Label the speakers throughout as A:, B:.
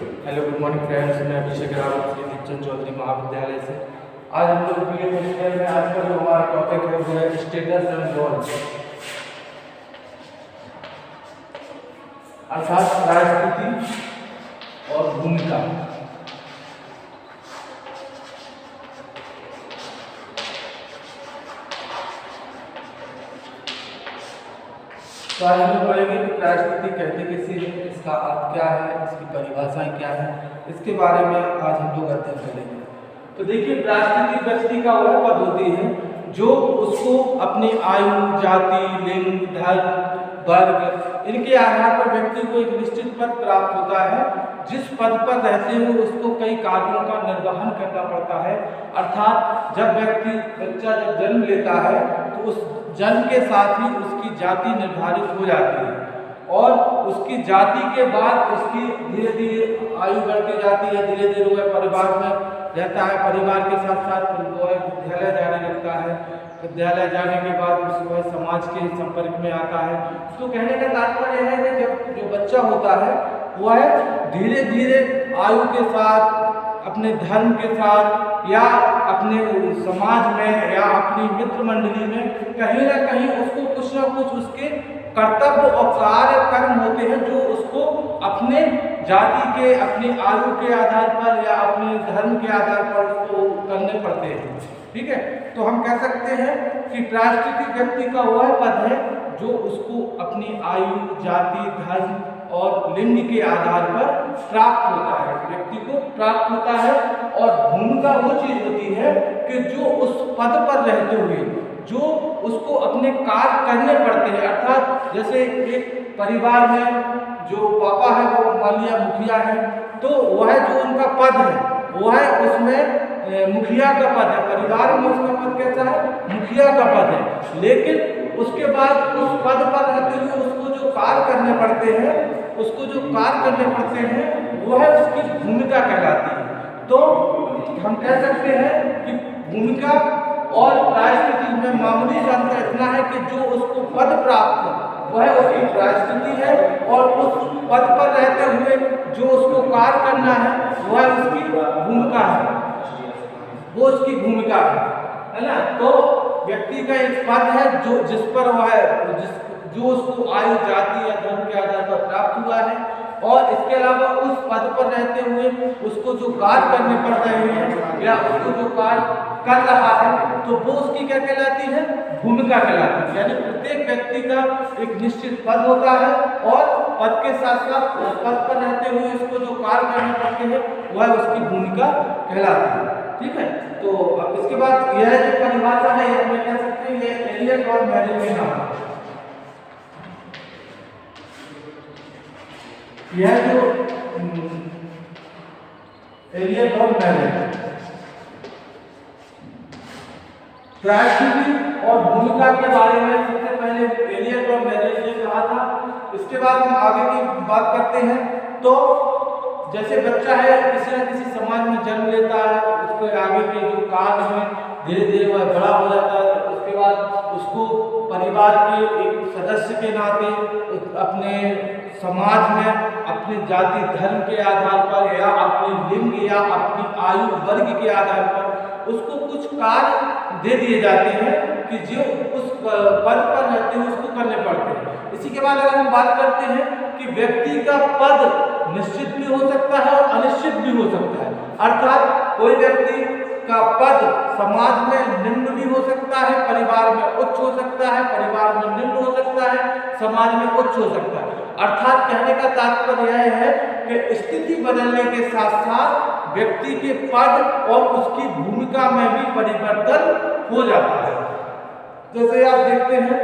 A: Hello good morning friends, मैं अभिषेक रावत श्री दीपचंद चौधरी महाविद्यालय से। आज हम लोग बीए मेडिकल में आज का जो हमारा टॉपिक है वो है स्टेटस एंड रोल, अर्थात परिस्थिति और भूमिका। तो आज हम लोग पढ़ेंगे कि परिस्थिति कहते किसे हैं, इसका अर्थ क्या है, इसकी परिभाषाएं क्या है, इसके बारे में आज हम लोग अध्ययन करेंगे। तो देखिए, परिस्थिति व्यक्ति का वह पद होती है जो उसको अपनी आयु, जाति, लिंग, धर्म, वर्ग इनके आधार पर व्यक्ति को एक निश्चित पद प्राप्त होता है। जिस पद पर रहते हुए उसको कई कार्यों का निर्वहन करना पड़ता है। अर्थात जब बच्चा जब जन्म लेता है तो उस जन्म के साथ ही उसकी जाति निर्धारित हो जाती है और उसकी जाति के बाद उसकी धीरे धीरे आयु बढ़ती जाती है। धीरे धीरे वह परिवार में रहता है, परिवार के साथ साथ वह विद्यालय जाने लगता है। विद्यालय जाने के बाद वह समाज के संपर्क में आता है। तो कहने का तात्पर्य है कि जब जो बच्चा होता है वह धीरे धीरे आयु के साथ, अपने धर्म के साथ या अपने समाज में या अपनी मित्र मंडली में कहीं ना कहीं उसको कुछ ना कुछ उसके कर्तव्य और कार्य कर्म होते हैं जो उसको अपने जाति के, अपनी आयु के आधार पर या अपने धर्म के आधार पर उसको करने पड़ते हैं। ठीक है, तो हम कह सकते हैं कि परिस्थिति व्यक्ति का वह पद है जो उसको अपनी आयु, जाति, धर्म और लिंग के आधार पर प्राप्त होता है, व्यक्ति को प्राप्त होता है। और भूमिका वो चीज होती है कि जो उस पद पर रहते हुए जो उसको अपने कार्य करने पड़ते हैं। अर्थात जैसे एक परिवार में जो पापा है वो मान लिया मुखिया है, तो वह जो उनका पद है वह उसमें मुखिया का पद है, परिवार में उसका पद कैसा है, मुखिया का पद है। लेकिन उसके बाद उस पद पर रहते हुए उसको जो कार्य करने पड़ते हैं वह उसकी भूमिका कहलाती है। तो हम कह सकते हैं कि भूमिका और परिस्थिति में मामूली अंतर इतना है कि जो उसको पद प्राप्त है वह उसकी परिस्थिति है और उस पद पर रहते हुए जो उसको कार्य करना है वह उसकी भूमिका है, वो उसकी भूमिका है ना। तो व्यक्ति का एक पद है जो जिस पर जो उसको आयु, जाति या धर्म के आधार पर प्राप्त हुआ है, और इसके अलावा उस पद पर रहते हुए उसको जो कार्य करने पड़ रहे हैं या उसको जो कार्य कर रहा है तो वो उसकी क्या कहलाती है, भूमिका कहलाती है। यानी प्रत्येक व्यक्ति का एक निश्चित पद होता है और पद के साथ साथ पद पर रहते हुए उसको जो कार्य करने पड़ते हैं वह उसकी भूमिका कहलाती है। ठीक है, तो अब इसके बाद यह जो परिभाषा है हम कह सकते हैं ये एलियट और मेरिल के नाम। यह जो एलियट और मेरिल परिस्थिति और भूमिका के बारे में सबसे पहले एलियट और मेरिल ने कहा था। इसके बाद हम आगे की बात करते हैं। तो जैसे बच्चा है किसी न किसी समाज में जन्म लेता है, उसके आगे के जो कार्य हैं धीरे धीरे वह बड़ा हो जाता है। उसके बाद उसको परिवार के एक सदस्य के नाते अपने समाज में अपने जाति, धर्म के आधार पर या अपने लिंग या अपनी आयु, वर्ग के आधार पर उसको कुछ कार्य दे दिए जाते हैं कि जो उस पद पर रहते हुए उसको करने पड़ते हैं। इसी के बाद अगर हम बात करते हैं कि व्यक्ति का पद निश्चित भी हो सकता है और अनिश्चित भी हो सकता है। अर्थात कोई व्यक्ति का पद समाज में निम्न भी हो सकता है, परिवार में उच्च हो सकता है, परिवार में निम्न हो सकता है, समाज में उच्च हो सकता है। अर्थात कहने का तात्पर्य यह है कि स्थिति बदलने के साथ साथ व्यक्ति के पद और उसकी भूमिका में भी परिवर्तन हो जाता है। जैसे आप देखते हैं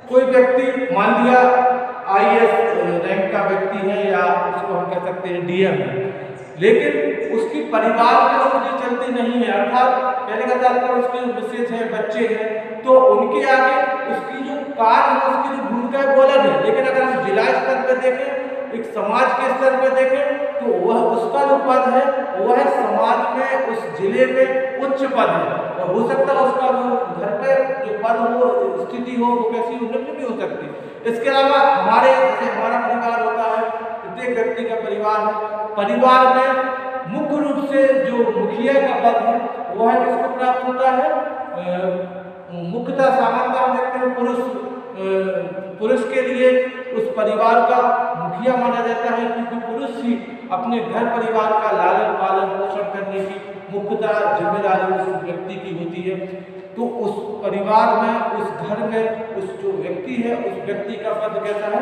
A: कोई व्यक्ति मान लिया IAS रैंक का व्यक्ति है या उसको हम कह सकते हैं DM है, लेकिन उसकी परिवार में उसकी चलती नहीं है। अर्थात कहने का तात्पर्य उसके विशेष है, बच्चे हैं, तो उनके आगे उसकी जो कार्य है, उसकी जो भूमिका है वो अलग है। लेकिन अगर हम जिला स्तर पर देखें, एक समाज के स्तर पर देखें, तो वह उसका जो पद है वह समाज में उस जिले में उच्च पद है। और हो सकता है उसका जो घर पे जो पद हो, स्थिति हो, वो कैसी उन्नति भी हो सकती है। इसके अलावा हमारा परिवार होता है, प्रत्येक व्यक्ति का परिवार है, परिवार में मुख्य रूप से जो मुखिया का पद है वो है किसको प्राप्त होता है? मुख्यतः सामान्यतः हम देखते हैं पुरुष के लिए उस परिवार का मुखिया माना जाता है, क्योंकि पुरुष ही अपने घर परिवार का लालन पालन पोषण करने की मुख्यतः जिम्मेदारी उस व्यक्ति की होती है। तो उस परिवार में, उस घर में उस जो व्यक्ति है, उस व्यक्ति का पद कैसा है?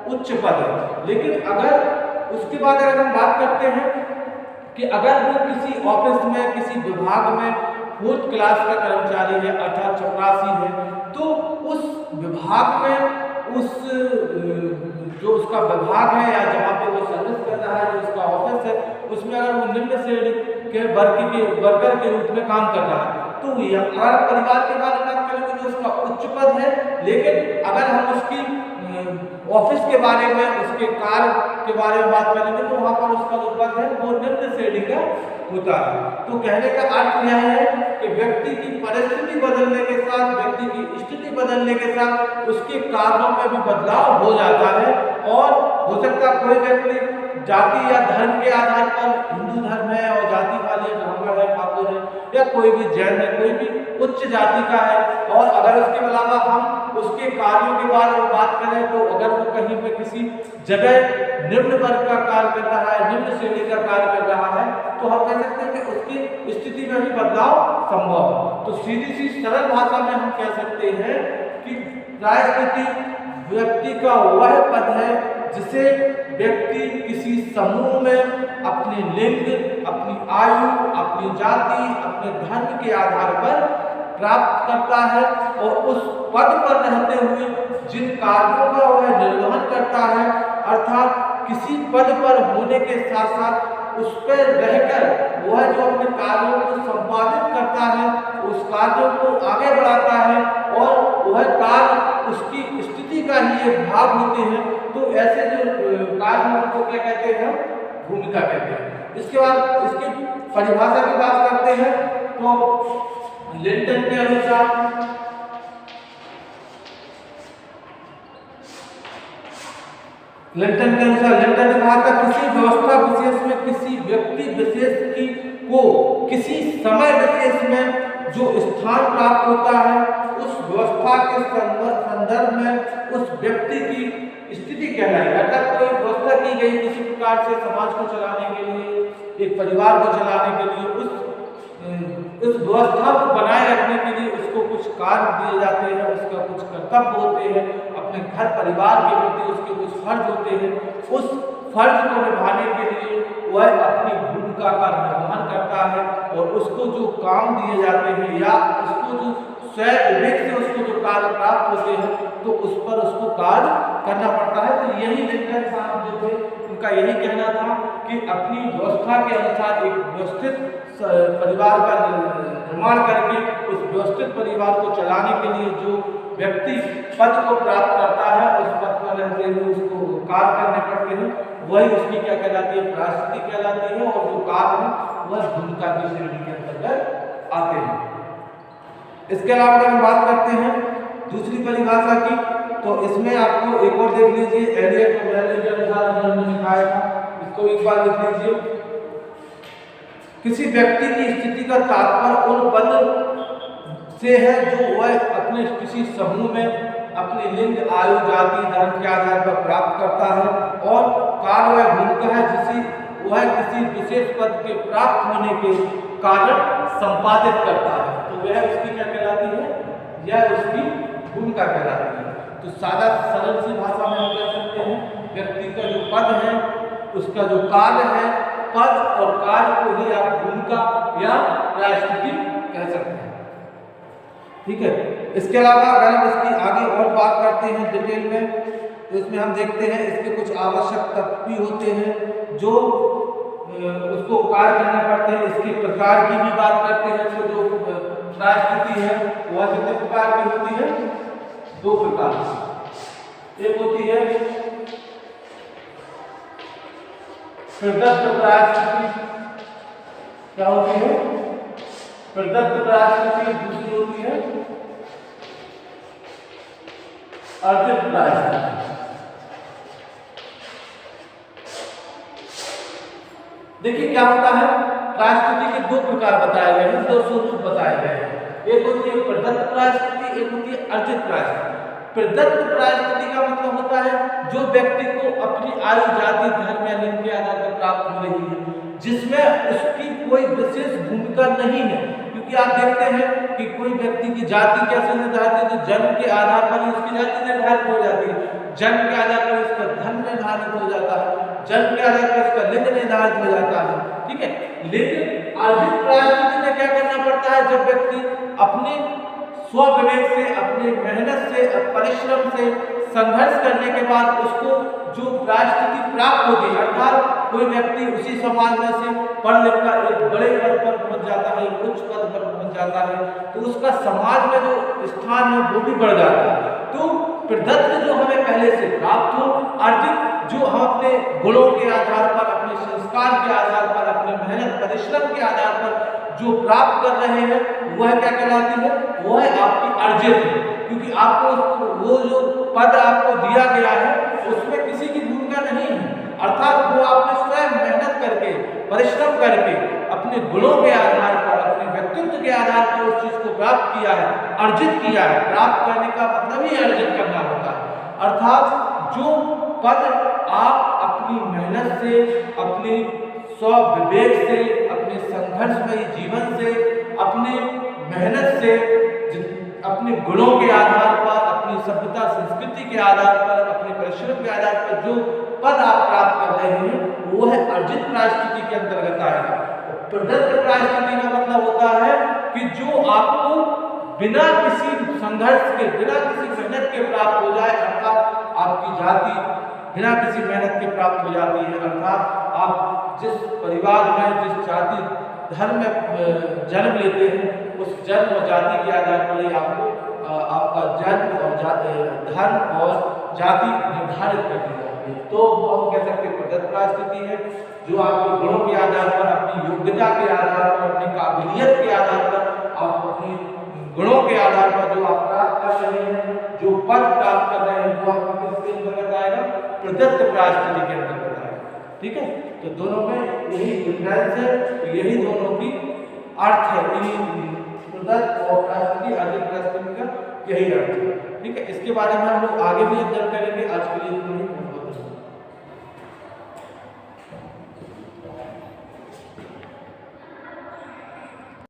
A: उच्च पद है। लेकिन अगर उसके बाद अगर हम बात करते हैं कि अगर वो किसी ऑफिस में, किसी विभाग में 4th क्लास का कर्मचारी है अर्थात चपरासी है, तो उस विभाग में उस जो उसका विभाग है या जहाँ पे वो सर्विस कर रहा है, जो उसका ऑफिस है, उसमें अगर वो निम्न श्रेणी के वर्कर के रूप में काम कर रहा है, तो अगर परिवार के बारे में बात करेंगे तो उसका उच्च पद है। लेकिन अगर हम उसकी ऑफिस के बारे में, उसके कार्य के बारे में बात करेंगे तो वहाँ पर उसका जो पद है वो निम्न श्रेणी का होता है। तो कहने का अर्थ यह है कि व्यक्ति की परिस्थिति बदलने के साथ, व्यक्ति की स्थिति बदलने के साथ उसके कार्यों में भी बदलाव हो जाता है। और हो सकता है कोई व्यक्ति जाति या धर्म के आधार पर, हिंदू धर्म है और जाति वाले ब्राह्मण है, ठाकुर है, या कोई भी जैन है, कोई भी उच्च जाति का है, और अगर उसके अलावा हम उसके कार्यों के बारे में बात करें तो अगर वो कहीं पे किसी जगह निम्न वर्ग का कार्य कर रहा है, निम्न श्रेणी का कार्य कर रहा है, तो हम कह सकते हैं कि उसकी स्थिति में भी बदलाव संभव है। तो सीधी सी सरल भाषा में हम कह सकते हैं कि राजनीति व्यक्ति का वह पद है जिसे व्यक्ति किसी समूह में अपने लिंग, अपनी आयु, अपनी जाति, अपने धर्म के आधार पर प्राप्त करता है, और उस पद पर रहते हुए जिन कार्यों का वह निर्वहन करता है, अर्थात किसी पद पर होने के साथ साथ उस पर रहकर वह जो अपने कार्यों को संपादित करता है, उस कार्यों को आगे बढ़ाता है, और वह कार्य उसकी स्थिति का ही एक भाग होते हैं। तो ऐसे जो कार्य को क्या कहते हैं? भूमिका कहते हैं। इसके बाद इसकी परिभाषा की बात करते हैं तो लिंटन के अनुसार लिंटन ने कहा था किसी व्यवस्था विशेष में किसी व्यक्ति विशेष को किसी समय विशेष में जो स्थान प्राप्त होता है, उस व्यवस्था के संदर्भ में उस व्यक्ति की स्थिति कहलाएगी। अर्थात कोई व्यवस्था की गई किसी प्रकार से समाज को चलाने के लिए, एक परिवार को चलाने के लिए, उस व्यवस्था को बनाए रखने के लिए उसको कुछ कार्य दिए जाते हैं, उसका कुछ कर्तव्य होते हैं, अपने घर परिवार के प्रति उसके कुछ फर्ज होते हैं। उस फर्ज को निभाने के लिए वह अपनी भूमिका का निर्वहन करता है, और उसको जो काम दिए जाते हैं या उसको जो स्वयं विवेक से उसको जो कार्य प्राप्त होते हैं, तो उस पर उसको कार्य करना पड़ता है। तो यही लिंकन साहब जो थे उनका यही कहना था कि अपनी व्यवस्था के अनुसार एक व्यवस्थित परिवार का निर्माण करके उस व्यवस्थित परिवार को चलाने के लिए जो व्यक्ति पद को प्राप्त करता है, उस पद पर रहते हुए उसको कार्य करने पड़ते हैं, वही उसकी क्या कहलाती है? परिस्थिति कहलाती है। और जो कार्य है वह भूमिका की श्रेणी के अंतर्गत आते हैं। इसके अलावा अगर हम बात करते हैं दूसरी परिभाषा की, तो इसमें आपको एक और देख लीजिए, एलियट और वैलेस के अनुसार हमने लिखाया था, इसको एक बार लिख लीजिए। किसी व्यक्ति की स्थिति का तात्पर्य उन पद से है जो वह अपने किसी समूह में अपने लिंग, आयु, जाति, धर्म के आधार पर प्राप्त करता है, और कार्य वह भूमिका है जिसे वह किसी विशेष पद के प्राप्त होने के कारण संपादित करता है। तो वह उसकी क्या कहलाती है? यह उसकी भूमिका कहलाती है। तो सादा सरल सी भाषा में हम कह सकते हैं व्यक्ति का जो पद है, उसका जो कार्य है, पद और कार्य को ही आप भूमिका या परिस्थिति कह सकते हैं। ठीक है। इसके अलावा अगर हम इसकी आगे और बात करते हैं डिटेल में, तो इसमें हम देखते हैं इसके कुछ आवश्यक तत्व भी होते हैं जो उसको कार्य करना पड़ते हैं। इसके प्रकार की भी बात करते हैं। तो जो परिस्थिति है वह कितने प्रकार की होती है? 2 प्रकार की। एक होती है प्रदत्त परिस्थिति, क्या होती है? प्रदत्त परिस्थिति। दूसरी होती है अर्जित परिस्थिति। देखिए क्या होता है, प्रायश्चित के दो प्रकार बताए गए हैं, दो स्वरूप बताए गए हैं। एक होती है प्रदत्त प्रायश्चित, एक होती है अर्जित प्रायश्चित। प्रदत्त प्रायश्चित का मतलब होता है जो व्यक्ति को अपनी आयु, जाति, धर्म या लिंग के आधार पर प्राप्त हो रही है, जिसमें उसकी कोई विशेष भूमिका नहीं है। क्योंकि आप देखते हैं कि कोई व्यक्ति की जाति कैसे निर्धारित है, तो जन्म के आधार पर ही उसकी जाति निर्धारित हो जाती है, जन्म के आधार पर उसका धर्म निर्धारित हो जाता है, जन्म के आधार पर उसका लिंग निर्धारित हो जाता है, ठीक है। लेकिन अर्जित प्रायश्चित में क्या करना पड़ता है, जब व्यक्ति अपने स्वविवेक से, अपने मेहनत से, परिश्रम से, संघर्ष करने के बाद उसको जो प्रायश्चित प्राप्त होगी, अर्थात कोई व्यक्ति उसी समाज में से पढ़ लिख कर एक बड़े पद पर पहुंच जाता है, उच्च पद पर पहुंच जाता है, तो उसका समाज में जो स्थान है वो भी बढ़ जाता है। तो प्रदत्त जो हमें पहले से प्राप्त हो, अर्जित जो हम अपने गुणों के आधार पर, अपने संस्कार के आधार पर, अपने मेहनत परिश्रम के आधार पर जो प्राप्त कर रहे हैं, वह क्या कहलाती है, वह आपकी अर्जित है। क्योंकि आपको वो जो पद आपको दिया गया है उसमें किसी की भूमिका नहीं है, अर्थात वो आपने स्वयं मेहनत करके, परिश्रम करके, अपने गुणों के आधार पर, अपने व्यक्तित्व के आधार पर उस चीज को प्राप्त किया है, अर्जित किया है। प्राप्त करने का मतलब ही अर्जित करना होता है, अर्थात जो पद आप अपनी मेहनत से, अपने स्वविवेक से, अपने संघर्षमयी जीवन से, अपने मेहनत से, अपने गुणों के आधार पर, अपनी सभ्यता संस्कृति के आधार पर, अपने परिश्रम के आधार पर जो पद आप प्राप्त कर रहे हैं, वो है अर्जित प्रायश्चित के अंतर्गत आएगा। प्रदत्त प्रायश्चित का मतलब होता है कि जो आपको बिना किसी संघर्ष के, बिना किसी मेहनत के प्राप्त हो जाए, अर्थात आपकी जाति बिना किसी मेहनत के प्राप्त हो जाती है, अर्थात आप जिस परिवार में, जिस जाति धर्म में जन्म लेते हैं, उस जन्म और जाति के आधार पर ही आपको आपका जन्म और धर्म और जाति निर्धारित कर दी जाती है। तो हम कह सकते हैं प्रदत्त प्रायश्चित है, जो आपके गुणों के आधार पर, अपनी योग्यता के आधार पर, अपनी काबिलियत के आधार पर, आप अपने गुणों के आधार पर जो आप प्राप्त कर रहे हैं, जो पद प्राप्त कर रहे हैं, वो आपके किसके अंतर्गत आएगा, प्रदत्त प्रायश्चित के अंतर्गत आएगा, ठीक है। तो दोनों में यही डिफरेंस है, तो यही दोनों की अर्थ है, प्रदत्त और प्रायश्चित, अर्जित प्रायश्चित का यही अर्थ है, ठीक है। इसके बारे में हम लोग आगे भी अध्ययन करेंगे। आज के लिए